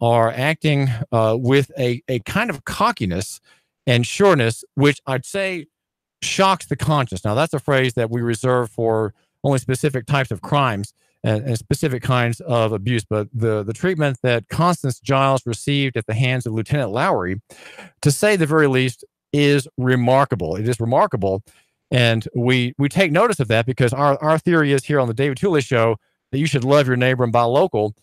are acting with a kind of cockiness and sureness, which I'd say shocks the conscience. Now, that's a phrase that we reserve for only specific types of crimes and specific kinds of abuse. But the treatment that Constance Jiles received at the hands of Lieutenant Lowry, to say the very least, is remarkable. It is remarkable. And we take notice of that because our theory is here on the David Tooley Show that you should love your neighbor and buy local,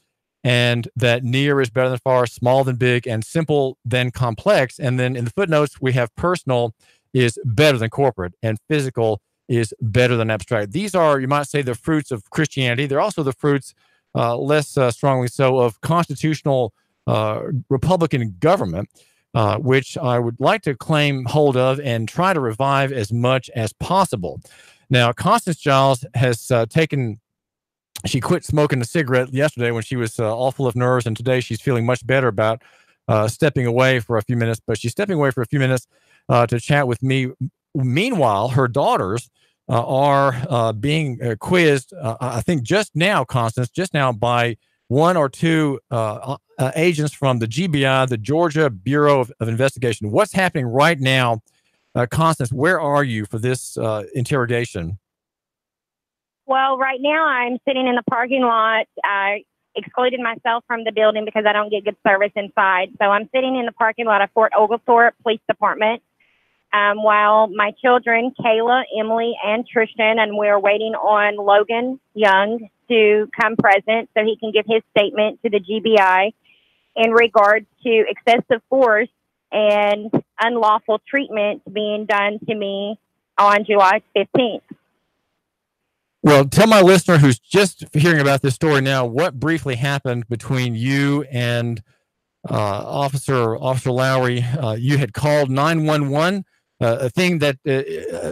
and that near is better than far, small than big, and simple than complex. And then in the footnotes, we have personal is better than corporate, and physical is better than abstract. These are, you might say, the fruits of Christianity. They're also the fruits, less strongly so, of constitutional Republican government, which I would like to claim hold of and try to revive as much as possible. Now, Constance Jiles has she quit smoking a cigarette yesterday when she was all full of nerves, and today she's feeling much better about stepping away for a few minutes. But she's stepping away for a few minutes to chat with me. Meanwhile, her daughters are being quizzed, I think just now, Constance, just now by one or two agents from the GBI, the Georgia Bureau of Investigation. What's happening right now, Constance? Where are you for this interrogation? Well, right now I'm sitting in the parking lot. I excluded myself from the building because I don't get good service inside. So I'm sitting in the parking lot of Fort Oglethorpe Police Department while my children, Kayla, Emily, and Tristan, and we're waiting on Logan Young to come present so he can give his statement to the GBI in regards to excessive force and unlawful treatment being done to me on July 15th. Well, tell my listener who's just hearing about this story now what briefly happened between you and Officer Lowry. You had called 911, a thing that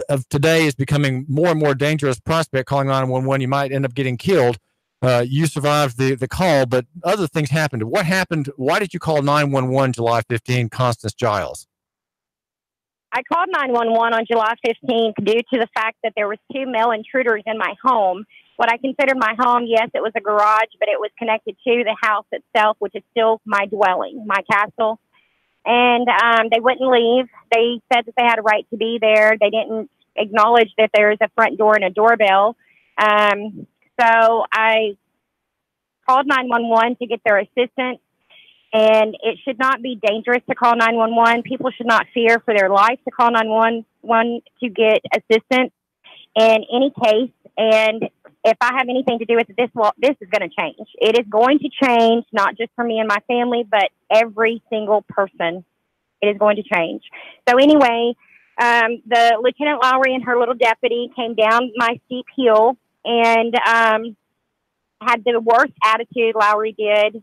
of today is becoming more and more dangerous prospect. Calling 911, you might end up getting killed. You survived the call, but other things happened. What happened? Why did you call 911 July 15, Constance Jiles? I called 911 on July 15th due to the fact that there was two male intruders in my home. What I considered my home, yes, it was a garage, but it was connected to the house itself, which is still my dwelling, my castle. And they wouldn't leave. They said that they had a right to be there. They didn't acknowledge that there's a front door and a doorbell. So I called 911 to get their assistance. And it should not be dangerous to call 911. People should not fear for their life to call 911 to get assistance in any case. And if I have anything to do with this, well, this is going to change. It is going to change, not just for me and my family, but every single person. It is going to change. So anyway, the Lieutenant Lowry and her little deputy came down my steep hill and had the worst attitude. Lowry did.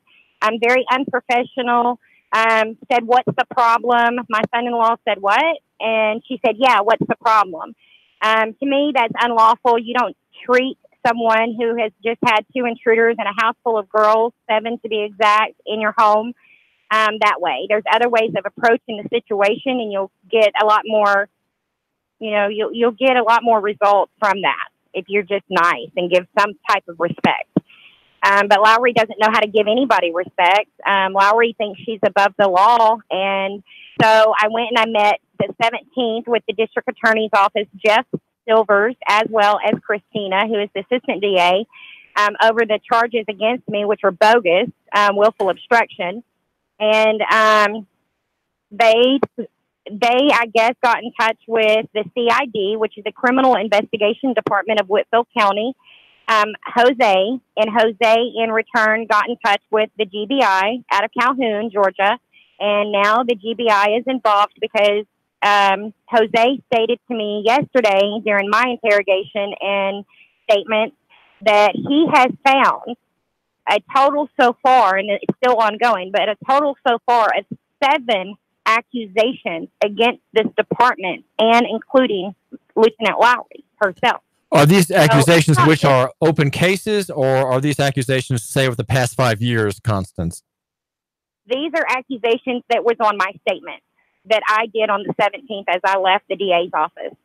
Very unprofessional, said, "What's the problem?" My son-in-law said, "What?" And she said, "Yeah, what's the problem?" To me, that's unlawful. You don't treat someone who has just had two intruders in a house full of girls, 7 to be exact, in your home that way. There's other ways of approaching the situation, and you'll get a lot more, you'll get a lot more results from that if you're just nice and give some type of respect. But Lowry doesn't know how to give anybody respect. Lowry thinks she's above the law. And so I went and I met the 17th with the district attorney's office, Jeff Silvers, as well as Christina, who is the assistant DA, over the charges against me, which were bogus, willful obstruction. And they, I guess, got in touch with the CID, which is the Criminal Investigation Department of Whitfield County, Jose, and Jose in return got in touch with the GBI out of Calhoun, Georgia, and now the GBI is involved because Jose stated to me yesterday during my interrogation and statement that he has found a total so far, and it's still ongoing, but a total so far of 7 accusations against this department, and including Lieutenant Lowry herself. Are these accusations which are open cases, or are these accusations, say, over the past 5 years, Constance? These are accusations that was on my statement that I did on the 17th as I left the DA's office.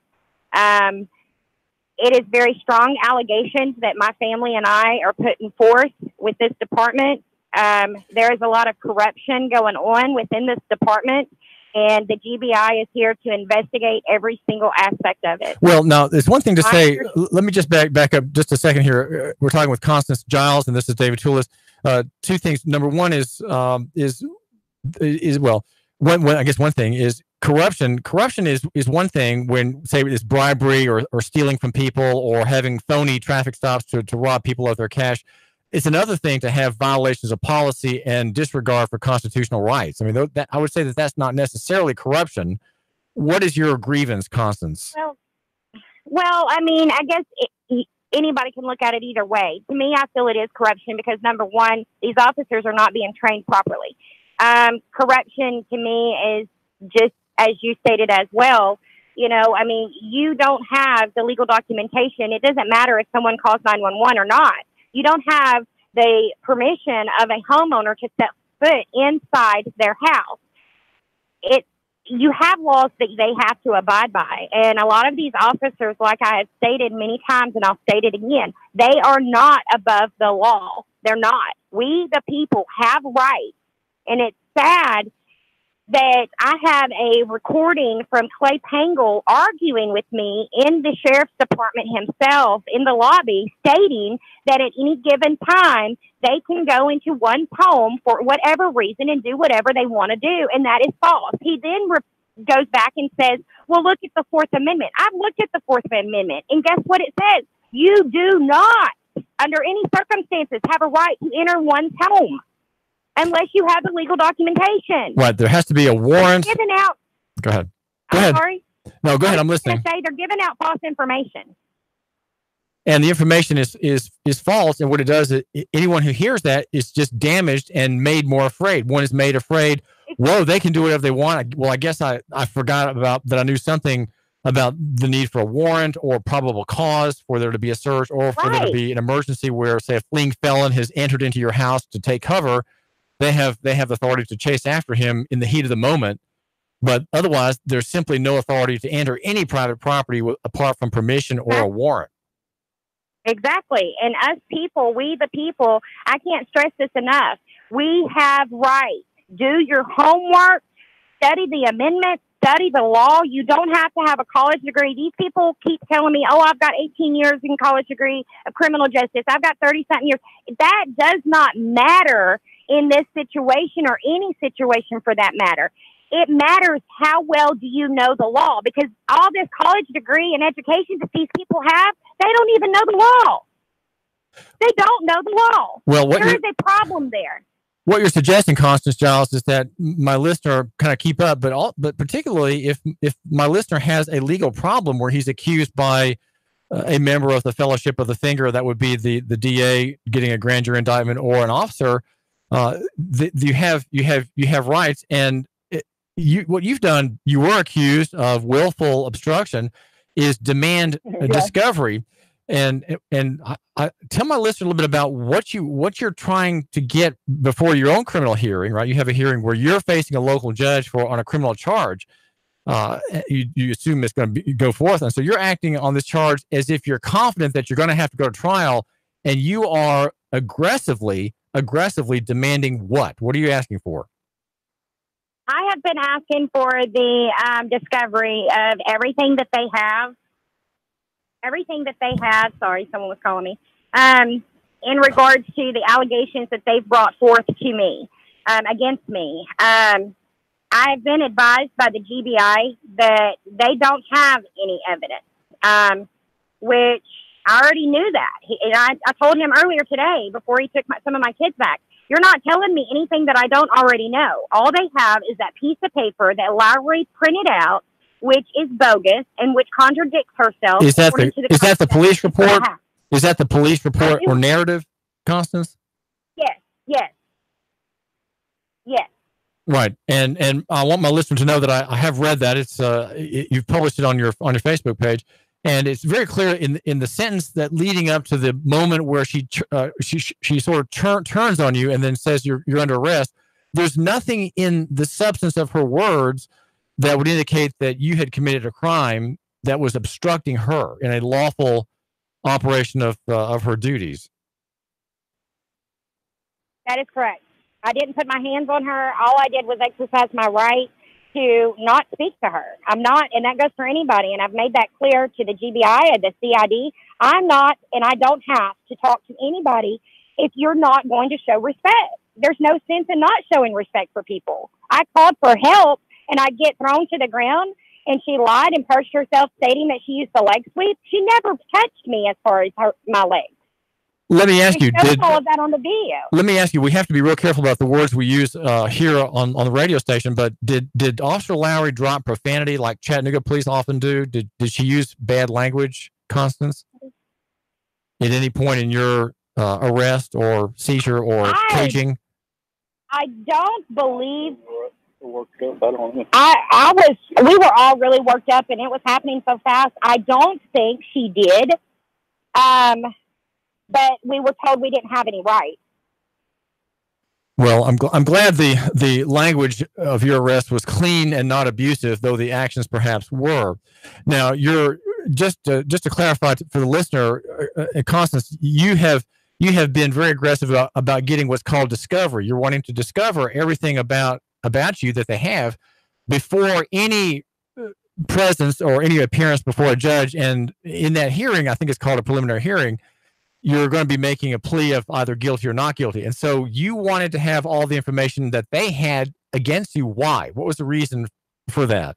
It is very strong allegations that my family and I are putting forth with this department. There is a lot of corruption going on within this department, and the GBI is here to investigate every single aspect of it. Well, now, there's one thing to say. Let me just back up just a second here. We're talking with Constance Jiles, and this is David Toulis. Two things. Number one is well, I guess one thing is corruption. Corruption is one thing when, say, it's bribery or stealing from people or having phony traffic stops to rob people of their cash. It's another thing to have violations of policy and disregard for constitutional rights. I mean, I would say that that's not necessarily corruption. What is your grievance, Constance? Well, I mean, I guess anybody can look at it either way. To me, I feel it is corruption because, number one, these officers are not being trained properly. Corruption to me is just, as you stated as well, you know, I mean, you don't have the legal documentation. It doesn't matter if someone calls 911 or not. You don't have the permission of a homeowner to set foot inside their house. You have laws that they have to abide by. And a lot of these officers, like I have stated many times, and I'll state it again, they are not above the law. They're not. We, the people, have rights. And it's sad that I have a recording from Clay Pangle arguing with me in the sheriff's department himself in the lobby, stating that at any given time they can go into one's home for whatever reason and do whatever they want to do, and that is false. He then goes back and says, well, look at the Fourth Amendment. I've looked at the Fourth Amendment, and guess what it says? You do not, under any circumstances, have a right to enter one's home unless you have the legal documentation. Right, there has to be a warrant. They're giving out. Go ahead. Go ahead. Sorry. No, go ahead. I'm listening. Say they're giving out false information. And the information is false. And what it does is anyone who hears that is just damaged and made more afraid. One is made afraid. Whoa, they can do whatever they want. Well, I guess I forgot about that. I knew something about the need for a warrant or probable cause for there to be a search or for there to be an emergency where, say, a fleeing felon has entered into your house to take cover. They have authority to chase after him in the heat of the moment, but otherwise there's simply no authority to enter any private property apart from permission or a warrant. Exactly. And us people, we the people, I can't stress this enough. We have rights. Do your homework, study the amendments, study the law. You don't have to have a college degree. These people keep telling me, oh, I've got 18 years in college degree of criminal justice. I've got 30-something years. That does not matter in this situation or any situation for that matter. It matters how well do you know the law, because all this college degree and education that these people have, they don't even know the law. They don't know the law. Well, there is a problem there. What you're suggesting, Constance Jiles, is that my listener kind of keep up, but particularly if my listener has a legal problem where he's accused by a member of the Fellowship of the Finger, that would be the DA getting a grand jury indictment, or an officer, you have rights. And what you've done, you were accused of willful obstruction, is demand a discovery. And I tell my listener a little bit about what you're trying to get before your own criminal hearing, right? You have a hearing where you're facing a local judge on a criminal charge. You assume it's going to go forth, and so you're acting on this charge as if you're confident that you're going to have to go to trial, and you are aggressively demanding what? What are you asking for? I have been asking for the discovery of everything that they have. Sorry, someone was calling me. In regards to the allegations that they've brought forth to me, against me. I've been advised by the GBI that they don't have any evidence, which I already knew that. And I told him earlier today, before he took some of my kids back, you're not telling me anything that I don't already know. All they have is that piece of paper that Lowry printed out, which is bogus and which contradicts herself. Is that the police report? Is that the police report or narrative, Constance? Yes. Right, and I want my listener to know that I have read that. It's you've published it on your Facebook page, and it's very clear in the sentence that leading up to the moment where she sort of turns on you and then says you're under arrest. There's nothing in the substance of her words that would indicate that you had committed a crime that was obstructing her in a lawful operation of her duties. That is correct. I didn't put my hands on her. All I did was exercise my right to not speak to her. I'm not, and that goes for anybody, and I've made that clear to the GBI and the CID. I'm not, and I don't have to talk to anybody if you're not going to show respect. There's no sense in not showing respect for people. I called for help, and I get thrown to the ground, and she lied and perched herself, stating that she used the leg sweep. She never touched me as far as my legs. Let me ask you, all of that on the video. Let me ask you, we have to be real careful about the words we use here on the radio station, but did Officer Lowry drop profanity like Chattanooga police often do? Did she use bad language, Constance? At any point in your arrest or seizure or caging? I don't believe. We were all really worked up, and it was happening so fast. I don't think she did. But we were told we didn't have any rights. Well, I'm glad the language of your arrest was clean and not abusive, though the actions perhaps were. Now, you're just to clarify for the listener, Constance, you have been very aggressive about getting what's called discovery. You're wanting to discover everything about you that they have before any presence or any appearance before a judge. And in that hearing, I think it's called a preliminary hearing, you're going to be making a plea of either guilty or not guilty. And so you wanted to have all the information that they had against you. Why? What was the reason for that?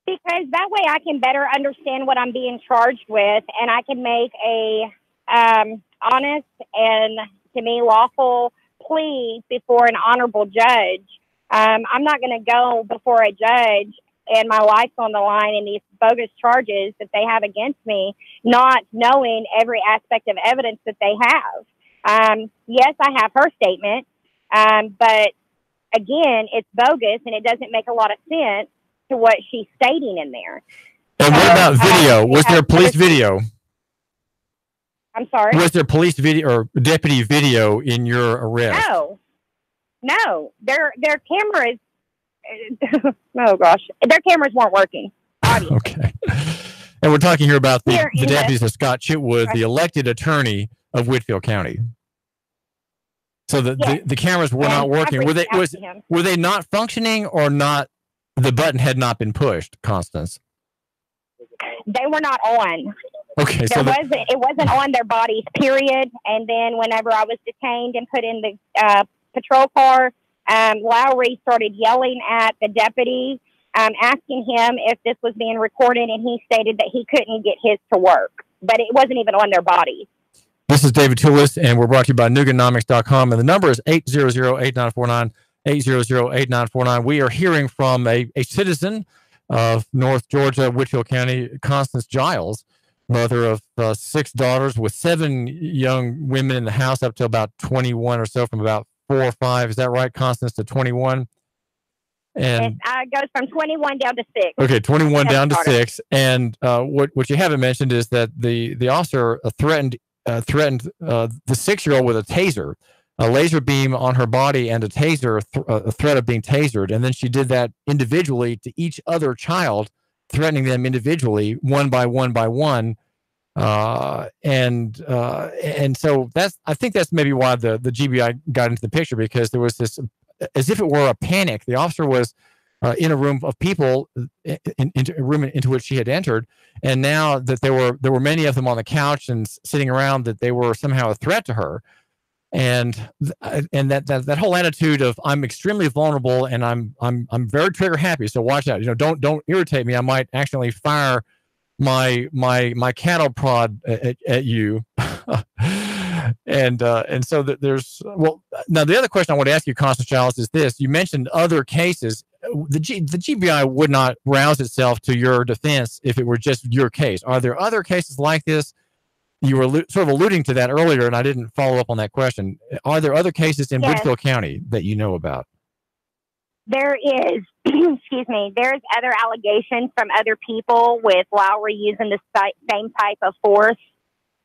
Because that way I can better understand what I'm being charged with, and I can make a honest and, to me, lawful plea before an honorable judge. I'm not going to go before a judge and my life's on the line in these bogus charges that they have against me, not knowing every aspect of evidence that they have. Yes, I have her statement, but again, it's bogus and it doesn't make a lot of sense to what she's stating in there. And what about video? Was there police video? I'm sorry? Was there police video or deputy video in your arrest? No. Their cameras... oh gosh, their cameras weren't working. Obviously. Okay. And we're talking here about the deputies of Scott Chitwood, the elected attorney of Whitfield County. So the cameras were not working. Were they not functioning or not? The button had not been pushed, Constance. They were not on. Okay, it wasn't on their bodies, period. And then whenever I was detained and put in the patrol car, Lowry started yelling at the deputy, asking him if this was being recorded, and he stated that he couldn't get his to work, but it wasn't even on their bodies. This is David Toulis, and we're brought to you by Nuganomics.com, and the number is 800-8949, 800-8949. We are hearing from a citizen of North Georgia, Whitfield County, Constance Jiles, mother of 6 daughters with 7 young women in the house, up to about 21 or so, from about 4 or 5. Is that right, Constance, to 21? And it goes from 21 down to 6. Okay, 21 down to 6. And what you haven't mentioned is that the officer threatened the 6-year-old with a taser, a laser beam on her body, and a taser, a threat of being tasered. And then she did that individually to each other child, threatening them individually, one by one. And so I think that's maybe why the GBI got into the picture, because there was this, as if it were a panic. The officer was in a room of people, into a room into which she had entered, and now that there were many of them on the couch and sitting around, that they were somehow a threat to her, and that whole attitude of, I'm extremely vulnerable and I'm very trigger happy, so watch out. Don't irritate me. I might accidentally fire my cattle prod at you. And so that now the other question I want to ask you, Constance Jiles, is this: you mentioned other cases. The GBI would not rouse itself to your defense if it were just your case. Are there other cases like this? You were sort of alluding to that earlier, and I didn't follow up on that question. Are there other cases in Whitfield County that you know about? There is, excuse me, there's other allegations from other people with Lowry using the same type of force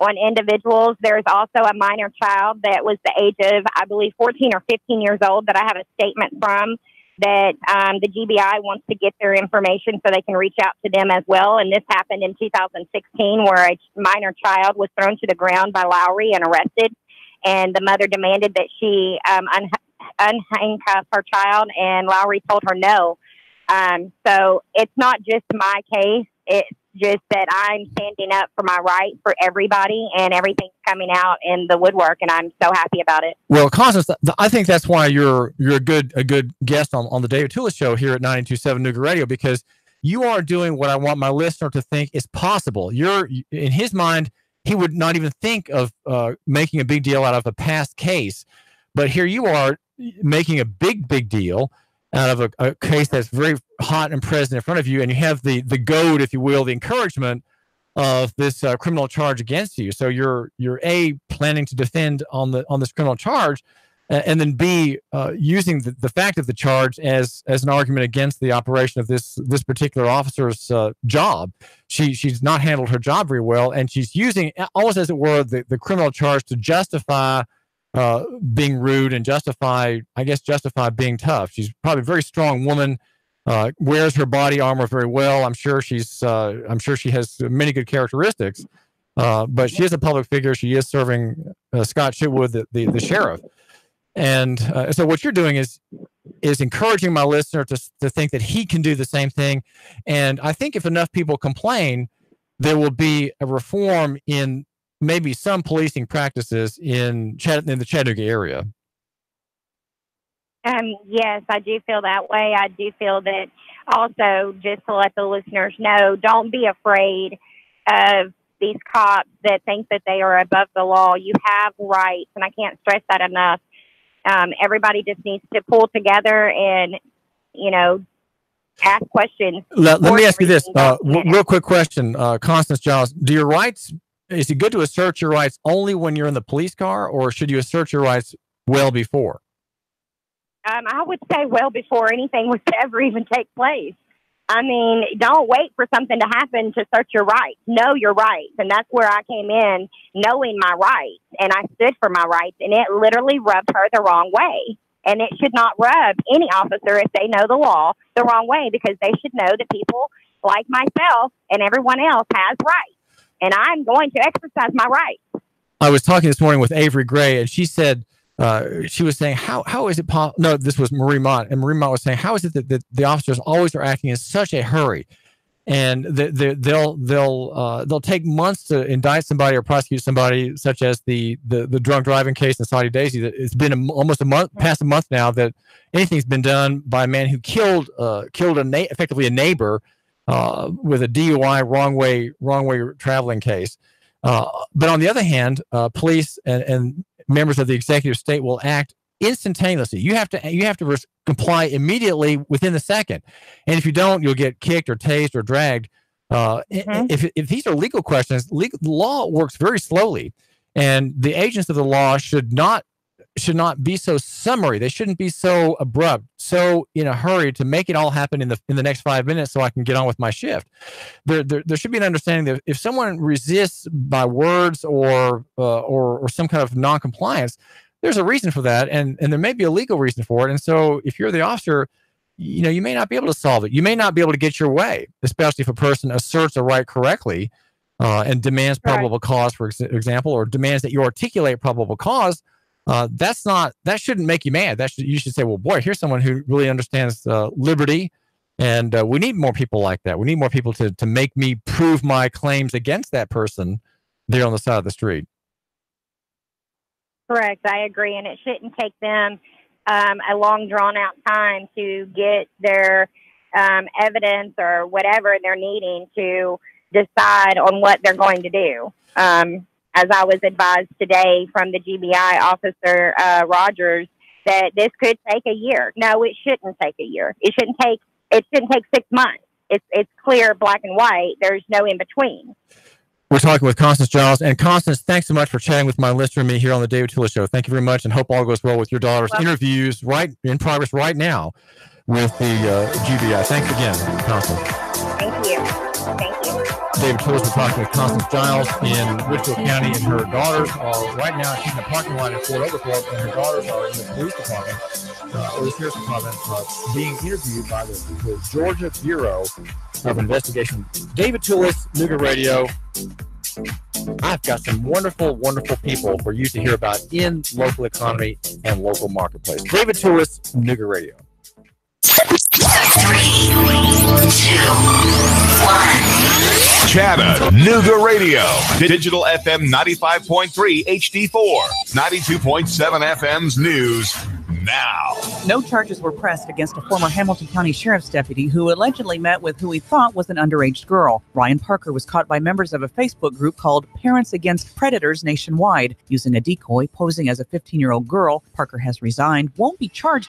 on individuals. There's also a minor child that was the age of, I believe, 14 or 15 years old that I have a statement from, that the GBI wants to get their information so they can reach out to them as well. And this happened in 2016, where a minor child was thrown to the ground by Lowry and arrested. And the mother demanded that she unhandcuff her child, and Lowry told her no. So it's not just my case. It's just that I'm standing up for my rights for everybody, and everything's coming out in the woodwork, and I'm so happy about it. Well, Constance, I think that's why you're a good guest on the David Toulis Show here at 92.7 Nougat Radio, because you are doing what I want my listener to think is possible. You're, in his mind, he would not even think of making a big deal out of a past case, but here you are making a big deal out of a case that's very hot and present in front of you, and you have the goad, if you will, the encouragement of this criminal charge against you. So you're A, planning to defend on this criminal charge, and then B, using the fact of the charge as an argument against the operation of this particular officer's job. She's not handled her job very well, and she's using, almost as it were, the criminal charge to justify being rude and justify being tough. She's probably a very strong woman, wears her body armor very well. I'm sure she has many good characteristics, but she is a public figure. She is serving Scott Chitwood, the sheriff. And so what you're doing is encouraging my listener to think that he can do the same thing. And I think if enough people complain, there will be a reform in maybe some policing practices in the Chattanooga area. Yes, I do feel that way. I do feel that also, just to let the listeners know, don't be afraid of these cops that think that they are above the law. You have rights, and I can't stress that enough. Everybody just needs to pull together and, ask questions. Let me ask you this, real quick question, Constance Jiles. Is it good to assert your rights only when you're in the police car, or should you assert your rights well before? I would say well before anything would ever even take place. I mean, don't wait for something to happen to assert your rights. Know your rights. And that's where I came in, knowing my rights. And I stood for my rights. And it literally rubbed her the wrong way. And it should not rub any officer, if they know the law, the wrong way, because they should know that people like myself and everyone else has rights. And I'm going to exercise my rights. I was talking this morning with Avery Gray, and she said, she was saying, how is it possible? No, this was Marie Mott. And Marie Mott was saying, how is it that the officers always are acting in such a hurry? And they'll take months to indict somebody or prosecute somebody, such as the drunk driving case in Saudi Daisy. It's been almost past a month now that anything's been done by a man who killed effectively a neighbor with a DUI wrong way traveling case. But on the other hand, police and members of the executive state will act instantaneously. You have to comply immediately within the second, and if you don't, you'll get kicked or tased or dragged. If these are legal questions, law works very slowly, and the agents of the law should not be so summary. They shouldn't be so abrupt, so in a hurry to make it all happen in the next 5 minutes so I can get on with my shift. There should be an understanding that if someone resists by words or some kind of non-compliance, there's a reason for that, and there may be a legal reason for it. And so if you're the officer, you may not be able to solve it. You may not be able to get your way, especially if a person asserts a right correctly and demands probable cause, for example, or demands that you articulate probable cause. That shouldn't make you mad. You should say, well, boy, here's someone who really understands liberty, and we need more people like that. We need more people to make me prove my claims against that person there on the side of the street. Correct. I agree. And it shouldn't take them a long, drawn-out time to get their evidence or whatever they're needing to decide on what they're going to do. As I was advised today from the GBI officer, Rogers, that this could take a year. No, it shouldn't take a year. It shouldn't take 6 months. It's clear, black and white. There's no in between. We're talking with Constance Jiles. And Constance, thanks so much for chatting with my listener and me here on the David Toulis Show. Thank you very much, and hope all goes well with your daughter's interviews in progress right now with the GBI. Thanks again, Constance. Thank you. Thank you. David Toulis, we're talking with Constance Jiles in Richfield County, and her daughters are right now, she's in the parking lot in Fort Oglethorpe, and her daughters are in the police department, or the sheriff's department, being interviewed by the Georgia Bureau of Investigation. David Toulis, Nougat Radio. I've got some wonderful, wonderful people for you to hear about in local economy and local marketplace. David Toulis, Nougat Radio. 3, 2, 1. Chatter, Nougat Radio. Digital FM 95.3 HD4. 92.7 FM's news now. No charges were pressed against a former Hamilton County Sheriff's deputy who allegedly met with who he thought was an underage girl. Ryan Parker was caught by members of a Facebook group called Parents Against Predators Nationwide. Using a decoy posing as a 15-year-old girl, Parker has resigned, won't be charged